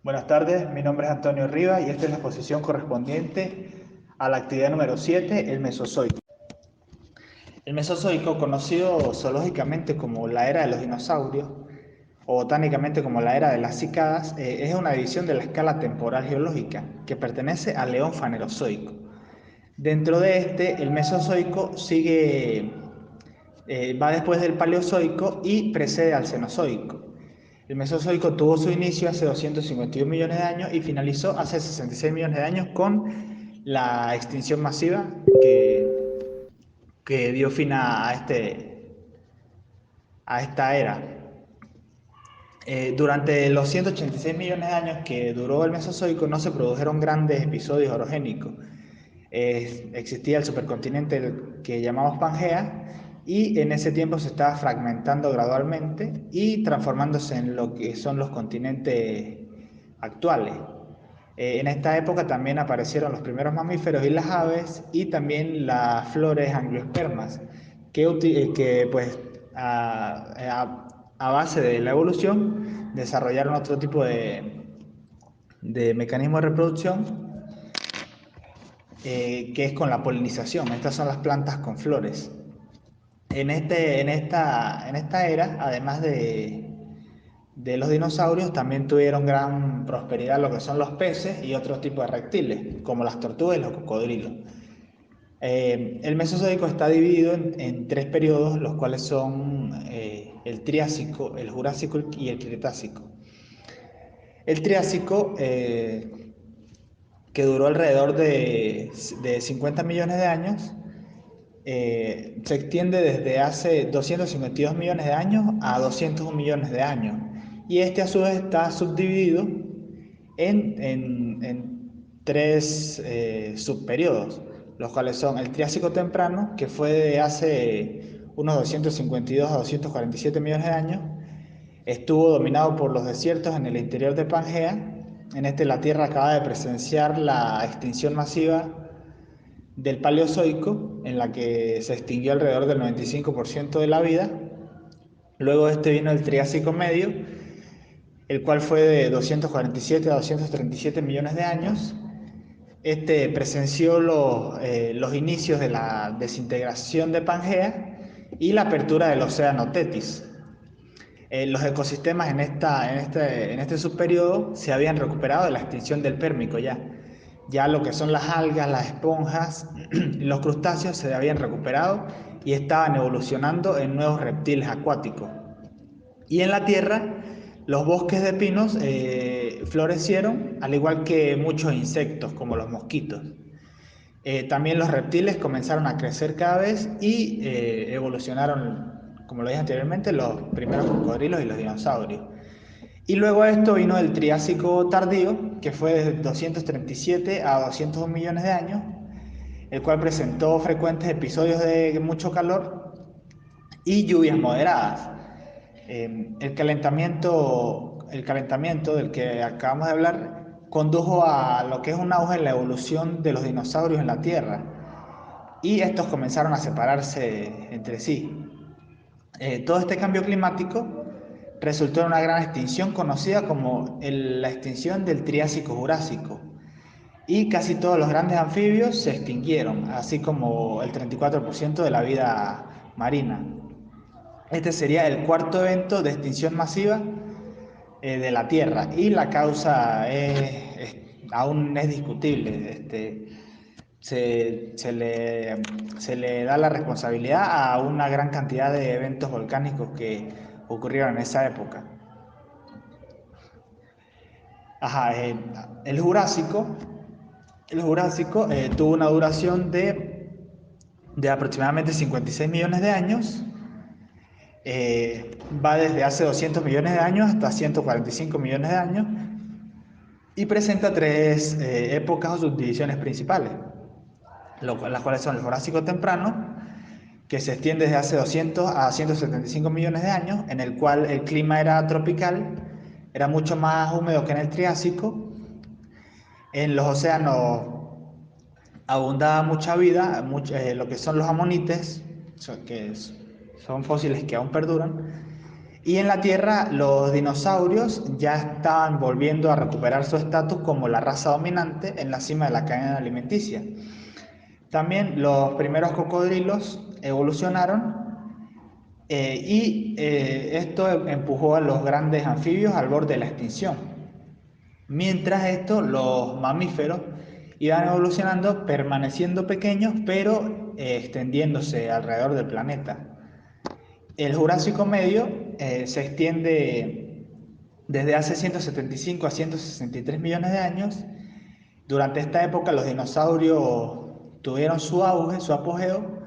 Buenas tardes, mi nombre es Antonio Rivas y esta es la exposición correspondiente a la actividad número 7, el Mesozoico. El Mesozoico, conocido zoológicamente como la era de los dinosaurios o botánicamente como la era de las cicadas, es una división de la escala temporal geológica que pertenece al Eón Fanerozoico. Dentro de este, el Mesozoico va después del Paleozoico y precede al Cenozoico. El Mesozoico tuvo su inicio hace 251 millones de años y finalizó hace 66 millones de años con la extinción masiva que dio fin a esta era. Durante los 186 millones de años que duró el Mesozoico no se produjeron grandes episodios orogénicos. Existía el supercontinente que llamamos Pangea y en ese tiempo se estaba fragmentando gradualmente y transformándose en lo que son los continentes actuales. En esta época también aparecieron los primeros mamíferos y las aves y también las flores angiospermas que pues a base de la evolución desarrollaron otro tipo de mecanismo de reproducción que es con la polinización. Estas son las plantas con flores. En esta era, además de los dinosaurios, también tuvieron gran prosperidad lo que son los peces y otros tipos de reptiles, como las tortugas y los cocodrilos. El Mesozoico está dividido en tres periodos, los cuales son el Triásico, el Jurásico y el Cretácico. El Triásico, que duró alrededor de 50 millones de años, se extiende desde hace 252 millones de años a 201 millones de años. Y este a su vez está subdividido en tres subperiodos, los cuales son el Triásico temprano, que fue de hace unos 252 a 247 millones de años. Estuvo dominado por los desiertos en el interior de Pangea. En este la Tierra acaba de presenciar la extinción masiva del Paleozoico, en la que se extinguió alrededor del 95% de la vida. Luego de este vino el Triásico medio, el cual fue de 247 a 237 millones de años. Este presenció los inicios de la desintegración de Pangea y la apertura del océano Tetis. Los ecosistemas en este subperiodo se habían recuperado de la extinción del Pérmico ya. Ya lo que son las algas, las esponjas y los crustáceos se habían recuperado y estaban evolucionando en nuevos reptiles acuáticos. Y en la Tierra, los bosques de pinos florecieron, al igual que muchos insectos, como los mosquitos. También los reptiles comenzaron a crecer cada vez y evolucionaron, como lo dije anteriormente, los primeros cocodrilos y los dinosaurios. Y luego a esto vino el Triásico tardío, que fue de 237 a 201 millones de años, el cual presentó frecuentes episodios de mucho calor y lluvias moderadas. El calentamiento del que acabamos de hablar condujo a lo que es un auge en la evolución de los dinosaurios en la Tierra y estos comenzaron a separarse entre sí. Todo este cambio climático resultó en una gran extinción conocida como la extinción del Triásico-Jurásico y casi todos los grandes anfibios se extinguieron, así como el 34% de la vida marina. Este sería el cuarto evento de extinción masiva de la Tierra y la causa aún es discutible. Se le da la responsabilidad a una gran cantidad de eventos volcánicos que ocurrieron en esa época. Ajá, el Jurásico, tuvo una duración de aproximadamente 56 millones de años. Va desde hace 200 millones de años hasta 145 millones de años y presenta tres épocas o subdivisiones principales, las cuales son el Jurásico temprano, que se extiende desde hace 200 a 175 millones de años, en el cual el clima era tropical, era mucho más húmedo que en el Triásico. En los océanos abundaba mucha vida, lo que son los amonites, que son fósiles que aún perduran, Y en la Tierra los dinosaurios ya estaban volviendo a recuperar su estatus como la raza dominante en la cima de la cadena alimenticia. También los primeros cocodrilos evolucionaron esto empujó a los grandes anfibios al borde de la extinción. Mientras esto, los mamíferos iban evolucionando, permaneciendo pequeños, pero extendiéndose alrededor del planeta. El Jurásico Medio se extiende desde hace 175 a 163 millones de años. Durante esta época los dinosaurios tuvieron su auge, su apogeo,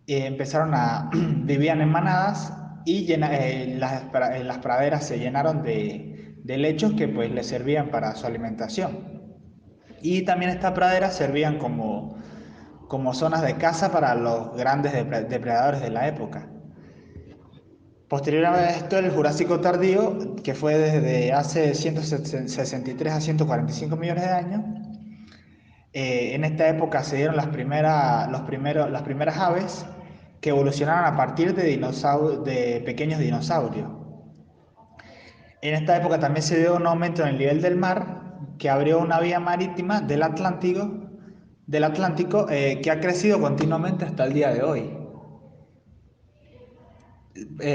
vivían en manadas y las praderas se llenaron de lechos que pues les servían para su alimentación. Y también estas praderas servían como zonas de caza para los grandes depredadores de la época. Posterior a esto, el Jurásico Tardío, que fue desde hace 163 a 145 millones de años, en esta época se dieron las primeras aves que evolucionaron a partir de pequeños dinosaurios. En esta época también se dio un aumento en el nivel del mar que abrió una vía marítima del Atlántico que ha crecido continuamente hasta el día de hoy.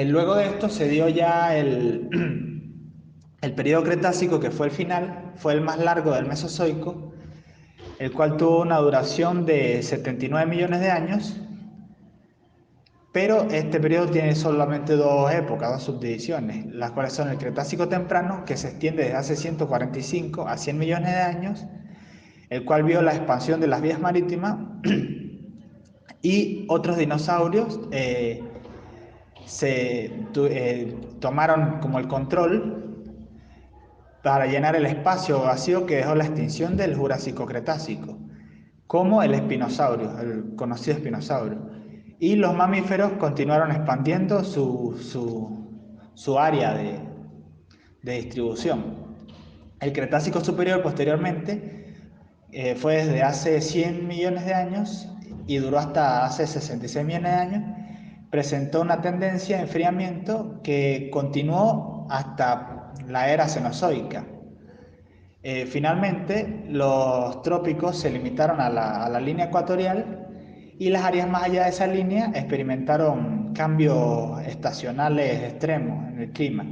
Luego de esto se dio ya el periodo Cretácico, que fue el final, fue el más largo del Mesozoico, el cual tuvo una duración de 79 millones de años, pero este periodo tiene solamente dos épocas, dos subdivisiones, las cuales son el Cretácico temprano, que se extiende desde hace 145 a 100 millones de años, el cual vio la expansión de las vías marítimas y otros dinosaurios tomaron como el control para llenar el espacio vacío que dejó la extinción del Jurásico Cretácico, como el espinosaurio, el conocido espinosaurio. Y los mamíferos continuaron expandiendo su área de distribución. El Cretácico superior posteriormente fue desde hace 100 millones de años y duró hasta hace 66 millones de años. Presentó una tendencia de enfriamiento que continuó hasta la era Cenozoica. Finalmente, los trópicos se limitaron a la línea ecuatorial y las áreas más allá de esa línea experimentaron cambios estacionales extremos en el clima.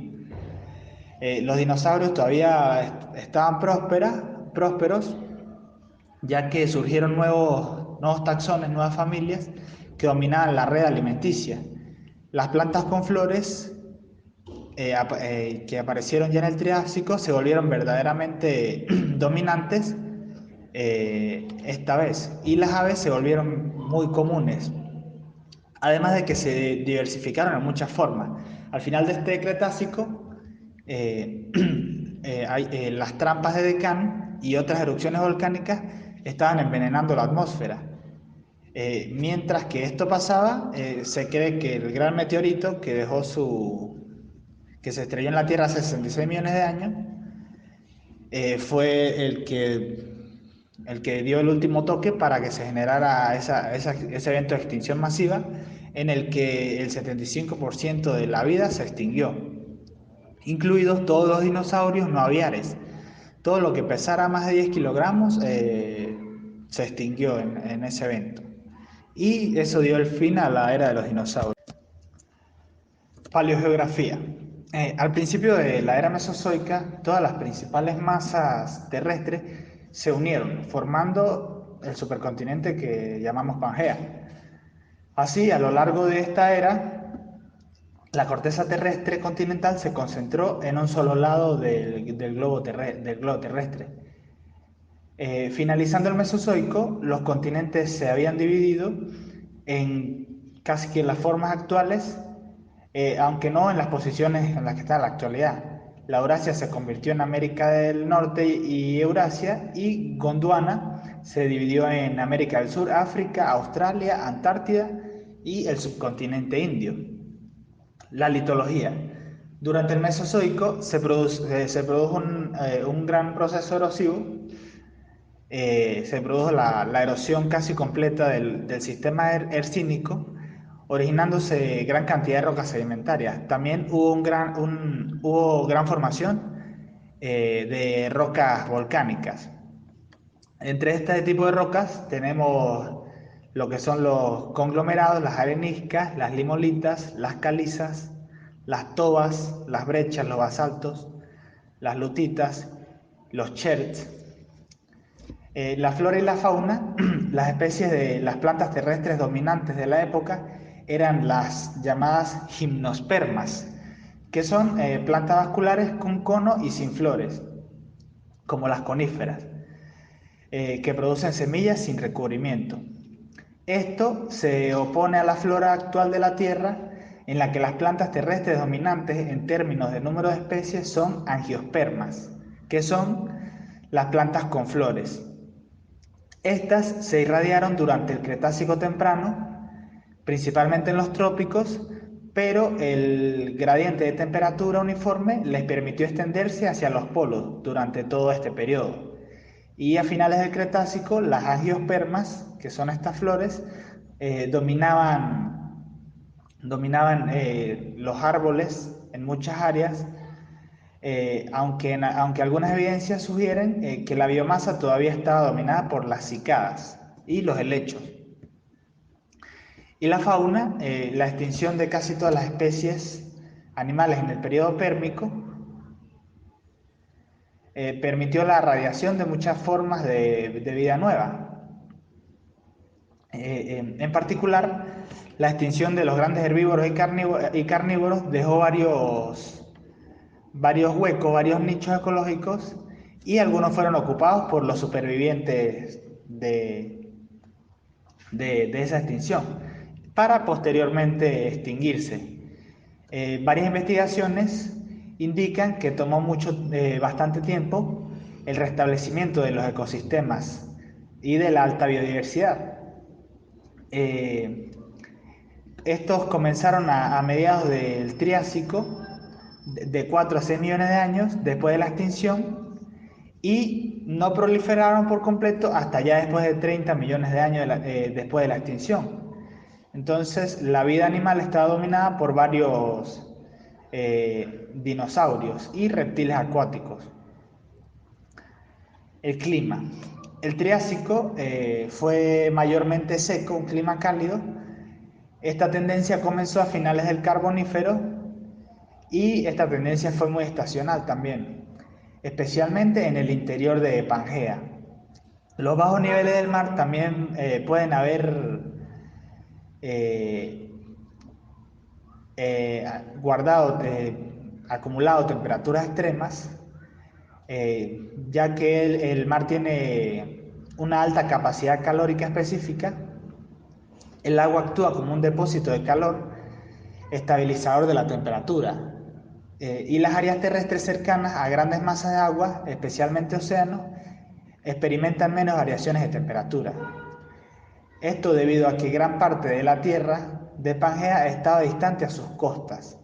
Los dinosaurios todavía estaban prósperos, ya que surgieron nuevos taxones, nuevas familias que dominaban la red alimenticia. Las plantas con flores que aparecieron ya en el Triásico se volvieron verdaderamente dominantes esta vez, y las aves se volvieron muy comunes, además de que se diversificaron en muchas formas. Al final de este Cretácico las trampas de Deccan y otras erupciones volcánicas estaban envenenando la atmósfera. Mientras que esto pasaba, se cree que el gran meteorito que se estrelló en la Tierra hace 66 millones de años fue el que dio el último toque para que se generara ese evento de extinción masiva en el que el 75% de la vida se extinguió, incluidos todos los dinosaurios no aviares. Todo lo que pesara más de 10 kilogramos se extinguió en ese evento. Y eso dio el fin a la era de los dinosaurios. Paleogeografía. Al principio de la era mesozoica, todas las principales masas terrestres se unieron, formando el supercontinente que llamamos Pangea. Así, a lo largo de esta era, la corteza terrestre continental se concentró en un solo lado del globo terrestre. Finalizando el Mesozoico, los continentes se habían dividido en casi que las formas actuales, aunque no en las posiciones en las que está en la actualidad. La Eurasia se convirtió en América del Norte y Eurasia, y Gondwana se dividió en América del Sur, África, Australia, Antártida y el subcontinente indio. La litología. Durante el Mesozoico se produjo un gran proceso erosivo. Se produjo la erosión casi completa del sistema hercínico, originándose gran cantidad de rocas sedimentarias. También hubo gran formación de rocas volcánicas. Entre este tipo de rocas tenemos lo que son los conglomerados, las areniscas, las limolitas, las calizas, las tobas, las brechas, los basaltos, las lutitas, los cherts. La flora y la fauna, las especies de las plantas terrestres dominantes de la época eran las llamadas gimnospermas, que son plantas vasculares con cono y sin flores, como las coníferas, que producen semillas sin recubrimiento. Esto se opone a la flora actual de la Tierra, en la que las plantas terrestres dominantes en términos de número de especies son angiospermas, que son las plantas con flores. Estas se irradiaron durante el Cretácico temprano, principalmente en los trópicos, pero el gradiente de temperatura uniforme les permitió extenderse hacia los polos durante todo este periodo. Y a finales del Cretácico, las angiospermas, que son estas flores, dominaban los árboles en muchas áreas, aunque algunas evidencias sugieren que la biomasa todavía estaba dominada por las cicadas y los helechos. Y la fauna, la extinción de casi todas las especies animales en el periodo pérmico, permitió la radiación de muchas formas de vida nueva. En particular, la extinción de los grandes herbívoros y carnívoros dejó varios huecos, varios nichos ecológicos, y algunos fueron ocupados por los supervivientes de esa extinción, para posteriormente extinguirse. Varias investigaciones indican que tomó bastante tiempo el restablecimiento de los ecosistemas y de la alta biodiversidad. Estos comenzaron a mediados del Triásico, de 4 a 6 millones de años después de la extinción, y no proliferaron por completo hasta ya después de 30 millones de años después de la extinción. Entonces, la vida animal estaba dominada por varios dinosaurios y reptiles acuáticos. El clima. El Triásico fue mayormente seco, un clima cálido. Esta tendencia comenzó a finales del Carbonífero y esta tendencia fue muy estacional también, especialmente en el interior de Pangea. Los bajos niveles del mar también pueden haber acumulado temperaturas extremas, ya que el mar tiene una alta capacidad calórica específica. El agua actúa como un depósito de calor estabilizador de la temperatura, y las áreas terrestres cercanas a grandes masas de agua, especialmente océanos, experimentan menos variaciones de temperatura. Esto debido a que gran parte de la Tierra de Pangea estaba distante a sus costas.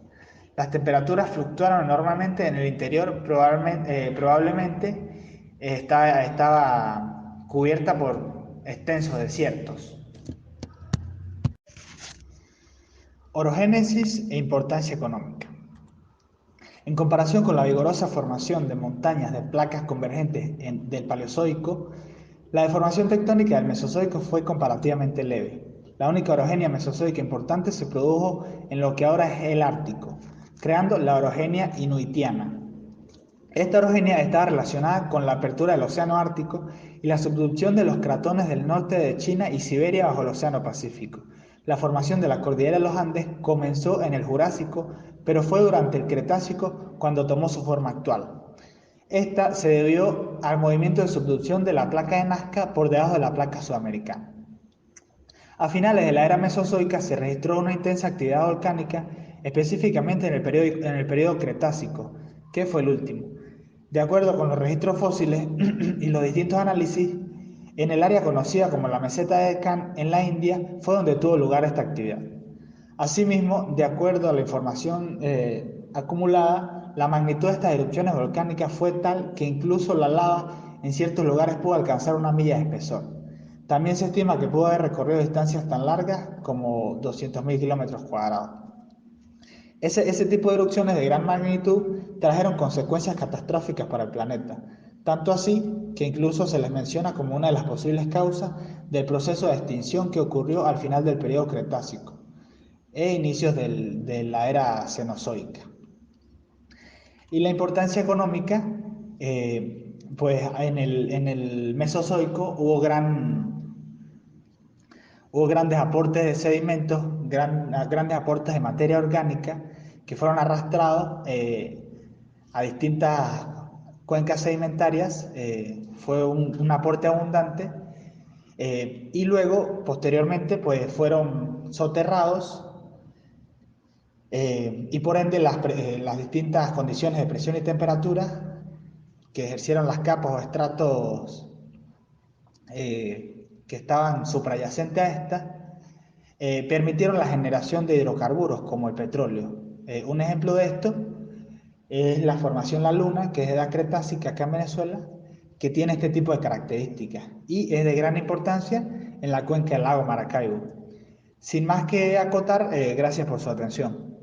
Las temperaturas fluctuaron enormemente en el interior, probablemente estaba cubierta por extensos desiertos. Orogénesis e importancia económica. En comparación con la vigorosa formación de montañas de placas convergentes del Paleozoico, la deformación tectónica del Mesozoico fue comparativamente leve. La única orogenia mesozoica importante se produjo en lo que ahora es el Ártico, creando la orogenia inuitiana. Esta orogenia estaba relacionada con la apertura del Océano Ártico y la subducción de los cratones del norte de China y Siberia bajo el Océano Pacífico. La formación de la cordillera de los Andes comenzó en el Jurásico, pero fue durante el Cretácico cuando tomó su forma actual. Esta se debió al movimiento de subducción de la placa de Nazca por debajo de la placa sudamericana. A finales de la era mesozoica se registró una intensa actividad volcánica, específicamente en el periodo Cretácico, que fue el último. De acuerdo con los registros fósiles y los distintos análisis, en el área conocida como la meseta de Deccan, en la India, fue donde tuvo lugar esta actividad. Asimismo, de acuerdo a la información acumulada, la magnitud de estas erupciones volcánicas fue tal que incluso la lava en ciertos lugares pudo alcanzar 1 milla de espesor. También se estima que pudo haber recorrido distancias tan largas como 200.000 kilómetros cuadrados. Ese tipo de erupciones de gran magnitud trajeron consecuencias catastróficas para el planeta, tanto así que incluso se les menciona como una de las posibles causas del proceso de extinción que ocurrió al final del periodo Cretácico e inicios de la era Cenozoica. Y la importancia económica, pues en el Mesozoico hubo grandes aportes de sedimentos, grandes aportes de materia orgánica que fueron arrastrados a distintas cuencas sedimentarias. Fue un aporte abundante y luego, posteriormente, pues fueron soterrados y por ende las distintas condiciones de presión y temperatura que ejercieron las capas o estratos que estaban suprayacentes a esta, permitieron la generación de hidrocarburos como el petróleo. Un ejemplo de esto es la formación La Luna, que es de edad cretácica acá en Venezuela, que tiene este tipo de características y es de gran importancia en la cuenca del lago Maracaibo. Sin más que acotar, gracias por su atención.